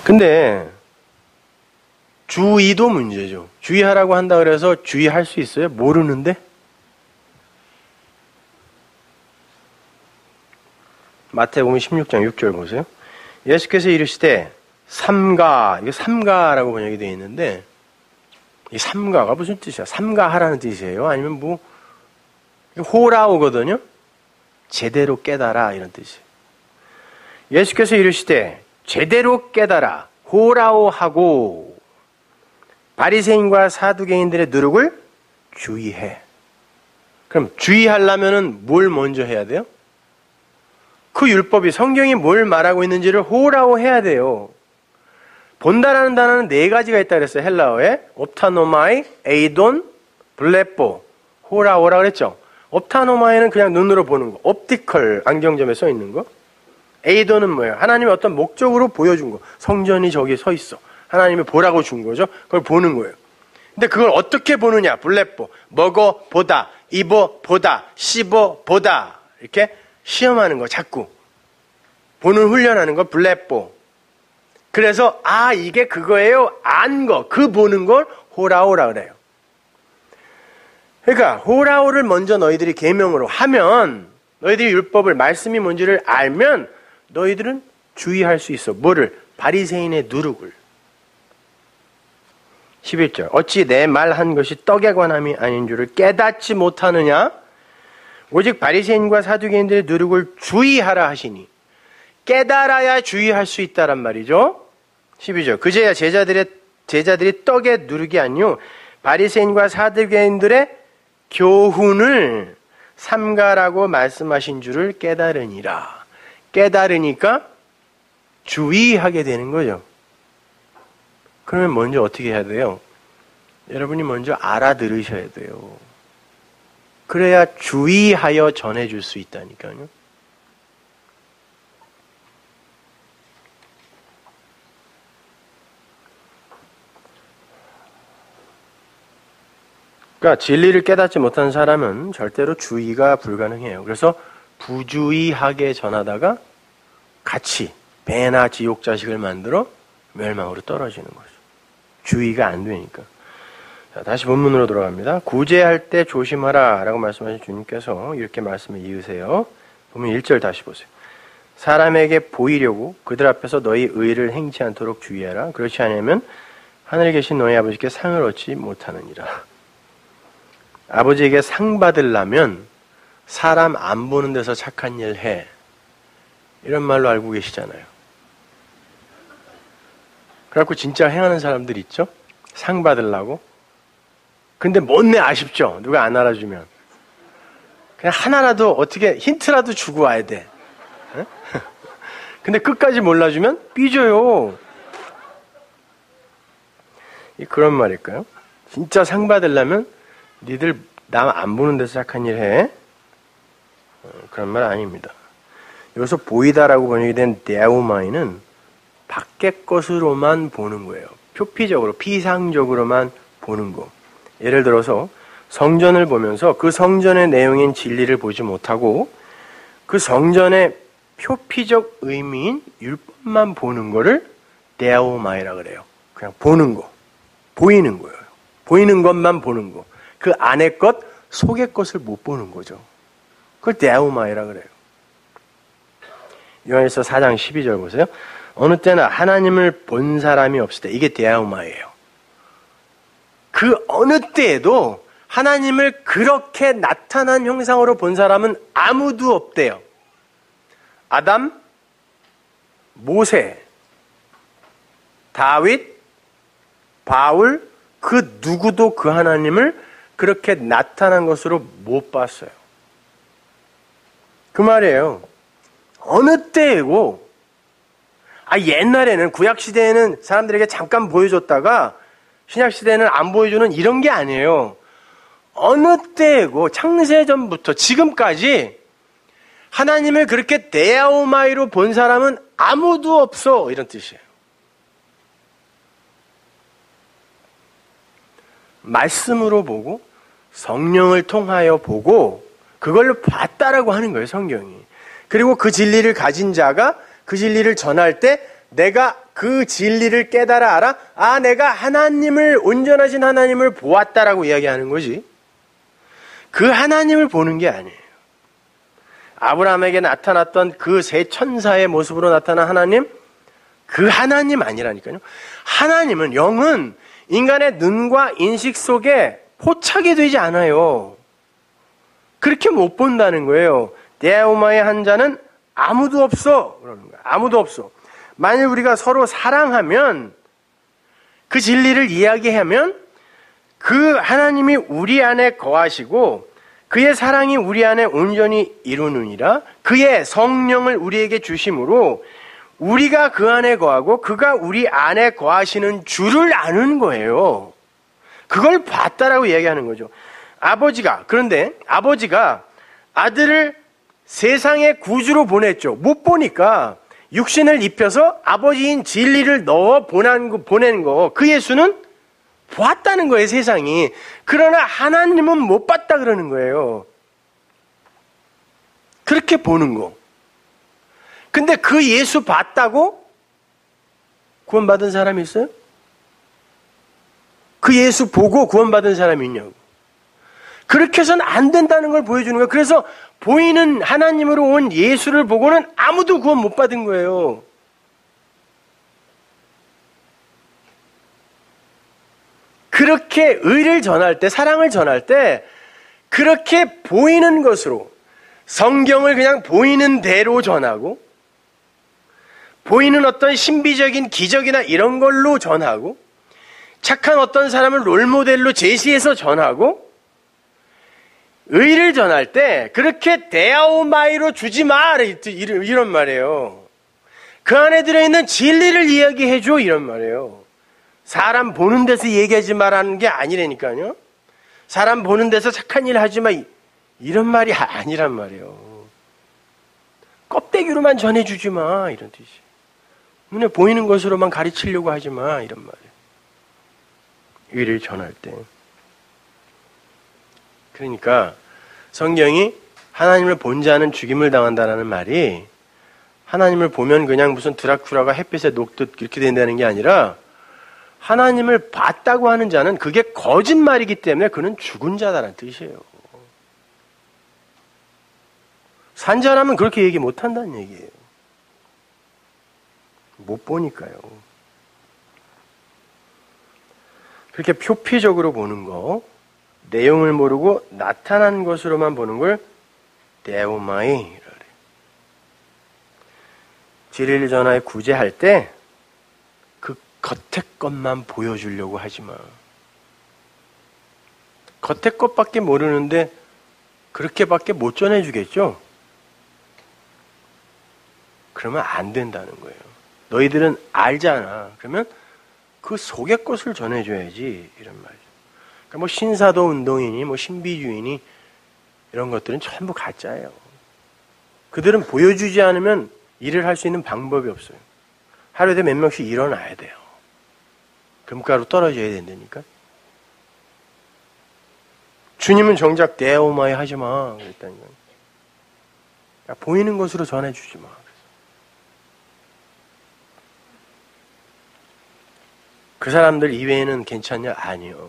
근데 주의도 문제죠. 주의하라고 한다 그래서 주의할 수 있어요? 모르는데? 마태복음 16장 6절 보세요. 예수께서 이르시되 삼가, 이거 삼가라고 번역이 되어 있는데 이 삼가가 무슨 뜻이야? 삼가하라는 뜻이에요? 아니면 뭐 호라오거든요? 제대로 깨달아 이런 뜻이에요. 예수께서 이르시되 제대로 깨달아 호라오하고 바리새인과 사두개인들의 누룩을 주의해. 그럼 주의하려면은 뭘 먼저 해야 돼요? 그 율법이 성경이 뭘 말하고 있는지를 호라오 해야 돼요. 본다라는 단어는 네 가지가 있다 그랬어요. 헬라어에 옵타노마이, 에이돈, 블레포, 호라오라 그랬죠. 옵타노마이는 그냥 눈으로 보는 거. 옵티컬 안경점에 써 있는 거. 에이돈은 뭐예요? 하나님이 어떤 목적으로 보여준 거. 성전이 저기 서 있어. 하나님이 보라고 준 거죠. 그걸 보는 거예요. 근데 그걸 어떻게 보느냐? 블레포. 먹어 보다, 입어 보다, 씹어 보다. 이렇게 시험하는 거. 자꾸 보는 훈련하는 거. 블레포. 그래서 이게 그거예요. 안 거. 그 보는 걸 호라오라 그래요. 그러니까 호라오를 먼저 너희들이 계명으로 하면, 너희들이 율법을, 말씀이 뭔지를 알면 너희들은 주의할 수 있어. 뭐를? 바리새인의 누룩을. 11절. 어찌 내 말한 것이 떡에 관함이 아닌 줄을 깨닫지 못하느냐? 오직 바리새인과 사두개인들의 누룩을 주의하라 하시니. 깨달아야 주의할 수 있다란 말이죠. 12절. 그제야 제자들이 떡의 누룩이 아니요 바리새인과 사두개인들의 교훈을 삼가라고 말씀하신 줄을 깨달으니라. 깨달으니까 주의하게 되는 거죠. 그러면 먼저 어떻게 해야 돼요? 여러분이 먼저 알아들으셔야 돼요. 그래야 주의하여 전해줄 수 있다니까요. 그러니까 진리를 깨닫지 못한 사람은 절대로 주의가 불가능해요. 그래서 부주의하게 전하다가 같이 배나 지옥 자식을 만들어 멸망으로 떨어지는 거죠. 주의가 안 되니까. 자, 다시 본문으로 돌아갑니다. 구제할 때 조심하라 라고 말씀하신 주님께서 이렇게 말씀을 이으세요. 보면 1절 다시 보세요. 사람에게 보이려고 그들 앞에서 너희 의를 행치 않도록 주의하라. 그렇지 않으면 하늘에 계신 너희 아버지께 상을 얻지 못하느니라. 아버지에게 상 받으려면 사람 안 보는 데서 착한 일 해. 이런 말로 알고 계시잖아요. 그래갖고 진짜 행하는 사람들 있죠? 상 받으려고. 근데 못내 아쉽죠? 누가 안 알아주면. 그냥 하나라도 어떻게 힌트라도 주고 와야 돼. 에? 근데 끝까지 몰라주면 삐져요. 그런 말일까요? 진짜 상 받으려면 니들 남 안 보는 데서 착한 일 해. 그런 말 아닙니다. 여기서 보이다라고 번역이 된 데아우마이는 밖의 것으로만 보는 거예요. 표피적으로, 피상적으로만 보는 거. 예를 들어서 성전을 보면서 그 성전의 내용인 진리를 보지 못하고 그 성전의 표피적 의미인 율법만 보는 거를 데아우마이라 그래요. 그냥 보는 거. 보이는 거예요. 보이는 것만 보는 거. 그 안의 것, 속의 것을 못 보는 거죠. 그걸 데아우마이라 그래요. 요한일서 4장 12절 보세요. 어느 때나 하나님을 본 사람이 없을 때, 이게 데아우마이에요. 그 어느 때에도 하나님을 그렇게 나타난 형상으로 본 사람은 아무도 없대요. 아담, 모세, 다윗, 바울, 그 누구도 그 하나님을 그렇게 나타난 것으로 못 봤어요. 그 말이에요. 어느 때이고, 옛날에는, 구약시대에는 사람들에게 잠깐 보여줬다가 신약시대에는 안 보여주는 이런 게 아니에요. 어느 때이고, 창세전부터 지금까지 하나님을 그렇게 데아오마이로 본 사람은 아무도 없어. 이런 뜻이에요. 말씀으로 보고 성령을 통하여 보고 그걸로 봤다라고 하는 거예요, 성경이. 그리고 그 진리를 가진 자가 그 진리를 전할 때 내가 그 진리를 깨달아 알아? 아, 내가 하나님을, 온전하신 하나님을 보았다라고 이야기하는 거지. 그 하나님을 보는 게 아니에요. 아브라함에게 나타났던 그 세 천사의 모습으로 나타난 하나님, 그 하나님 아니라니까요. 하나님은, 영은 인간의 눈과 인식 속에 포착이 되지 않아요. 그렇게 못 본다는 거예요. 데아오마의 한 자는 아무도 없어. 그러는 거야. 아무도 없어. 만일 우리가 서로 사랑하면, 그 진리를 이야기하면 그 하나님이 우리 안에 거하시고 그의 사랑이 우리 안에 온전히 이루느니라. 그의 성령을 우리에게 주심으로 우리가 그 안에 거하고 그가 우리 안에 거하시는 줄을 아는 거예요. 그걸 봤다라고 이야기하는 거죠. 그런데 아버지가 아들을 세상의 구주로 보냈죠. 못 보니까 육신을 입혀서 아버지인 진리를 넣어 보낸 거, 그 예수는 보았다는 거예요, 세상이. 그러나 하나님은 못 봤다 그러는 거예요. 그렇게 보는 거. 근데 그 예수 봤다고 구원받은 사람이 있어요? 그 예수 보고 구원받은 사람이 있냐고. 그렇게 해서는 안 된다는 걸 보여주는 거예요. 그래서 보이는 하나님으로 온 예수를 보고는 아무도 구원 못 받은 거예요. 그렇게 의를 전할 때, 사랑을 전할 때 그렇게 보이는 것으로, 성경을 그냥 보이는 대로 전하고, 보이는 어떤 신비적인 기적이나 이런 걸로 전하고, 착한 어떤 사람을 롤모델로 제시해서 전하고, 의를 전할 때 그렇게 데아오마이로 주지 마, 이런 말이에요. 그 안에 들어있는 진리를 이야기해줘, 이런 말이에요. 사람 보는 데서 얘기하지 마라는 게 아니라니까요. 사람 보는 데서 착한 일 하지 마, 이런 말이 아니란 말이에요. 껍데기로만 전해주지 마, 이런 뜻이. 눈에 보이는 것으로만 가르치려고 하지 마, 이런 말이에요. 의를 전할 때. 그러니까 성경이 하나님을 본 자는 죽임을 당한다라는 말이 하나님을 보면 그냥 무슨 드라큘라가 햇빛에 녹듯 이렇게 된다는 게 아니라, 하나님을 봤다고 하는 자는 그게 거짓말이기 때문에 그는 죽은 자다라는 뜻이에요. 산 자라면 그렇게 얘기 못 한다는 얘기예요. 못 보니까요. 그렇게 표피적으로 보는 거, 내용을 모르고 나타난 것으로만 보는 걸 데오마이라 그래요. 진리를 전하여 구제할 때 그 겉의 것만 보여주려고 하지 마. 겉의 것밖에 모르는데 그렇게밖에 못 전해주겠죠? 그러면 안 된다는 거예요. 너희들은 알잖아. 그러면 그 속의 것을 전해줘야지, 이런 말이죠. 그러니까 뭐 신사도 운동이니 뭐 신비주의니 이런 것들은 전부 가짜예요. 그들은 보여주지 않으면 일을 할 수 있는 방법이 없어요. 하루에 몇 명씩 일어나야 돼요. 금가루 떨어져야 된다니까. 주님은 정작 데오마이 하지 마 그랬다니까요. 보이는 것으로 전해주지 마. 그 사람들 이외에는 괜찮냐? 아니요.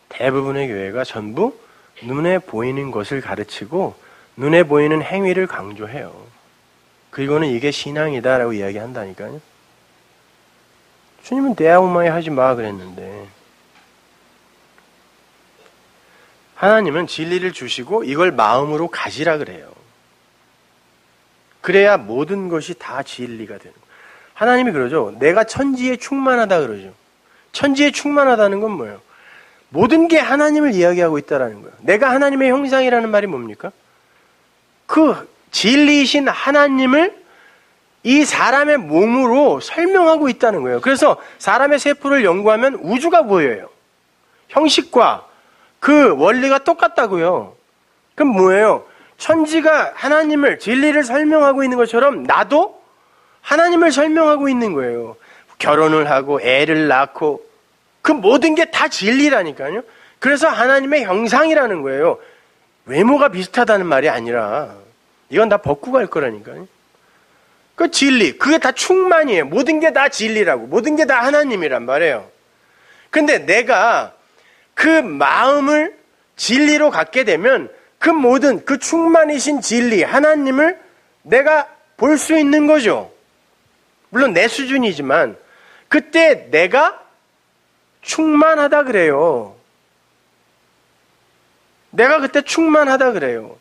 대부분의 교회가 전부 눈에 보이는 것을 가르치고 눈에 보이는 행위를 강조해요. 그리고는 이게 신앙이다라고 이야기한다니까요. 주님은 데아오마이 하지 마 그랬는데, 하나님은 진리를 주시고 이걸 마음으로 가지라 그래요. 그래야 모든 것이 다 진리가 되는 거예요. 하나님이 그러죠. 내가 천지에 충만하다 그러죠. 천지에 충만하다는 건 뭐예요? 모든 게 하나님을 이야기하고 있다라는 거예요. 내가 하나님의 형상이라는 말이 뭡니까? 그 진리이신 하나님을 이 사람의 몸으로 설명하고 있다는 거예요. 그래서 사람의 세포를 연구하면 우주가 보여요. 형식과 그 원리가 똑같다고요. 그럼 뭐예요? 천지가 하나님을, 진리를 설명하고 있는 것처럼 나도 하나님을 설명하고 있는 거예요. 결혼을 하고 애를 낳고 그 모든 게 다 진리라니까요. 그래서 하나님의 형상이라는 거예요. 외모가 비슷하다는 말이 아니라 이건 다 벗고 갈 거라니까요. 그 진리, 그게 다 충만이에요. 모든 게 다 진리라고. 모든 게 다 하나님이란 말이에요. 근데 내가 그 마음을 진리로 갖게 되면 그 모든 그 충만이신 진리, 하나님을 내가 볼 수 있는 거죠. 물론 내 수준이지만 그때 내가 충만하다 그래요. 내가 그때 충만하다 그래요.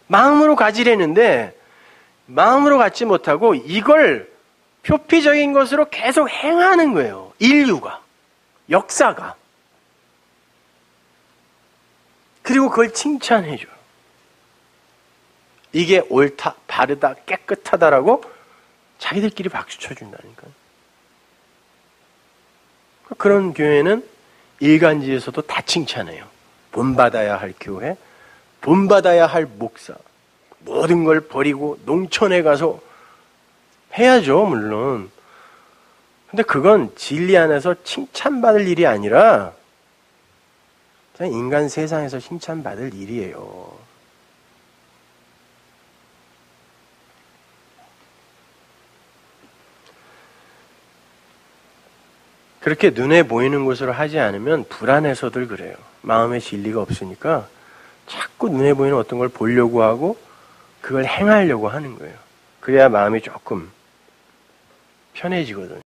마음으로 가지려는데 마음으로 갖지 못하고 이걸 표피적인 것으로 계속 행하는 거예요. 인류가, 역사가. 그리고 그걸 칭찬해줘요. 이게 옳다, 바르다, 깨끗하다라고 자기들끼리 박수 쳐준다니까요. 그런 교회는 일간지에서도 다 칭찬해요. 본받아야 할 교회, 본받아야 할 목사, 모든 걸 버리고 농촌에 가서 해야죠, 물론. 근데 그건 진리 안에서 칭찬받을 일이 아니라 그냥 인간 세상에서 칭찬받을 일이에요. 그렇게 눈에 보이는 것으로 하지 않으면 불안해서들 그래요. 마음의 진리가 없으니까 자꾸 눈에 보이는 어떤 걸 보려고 하고 그걸 행하려고 하는 거예요. 그래야 마음이 조금 편해지거든요.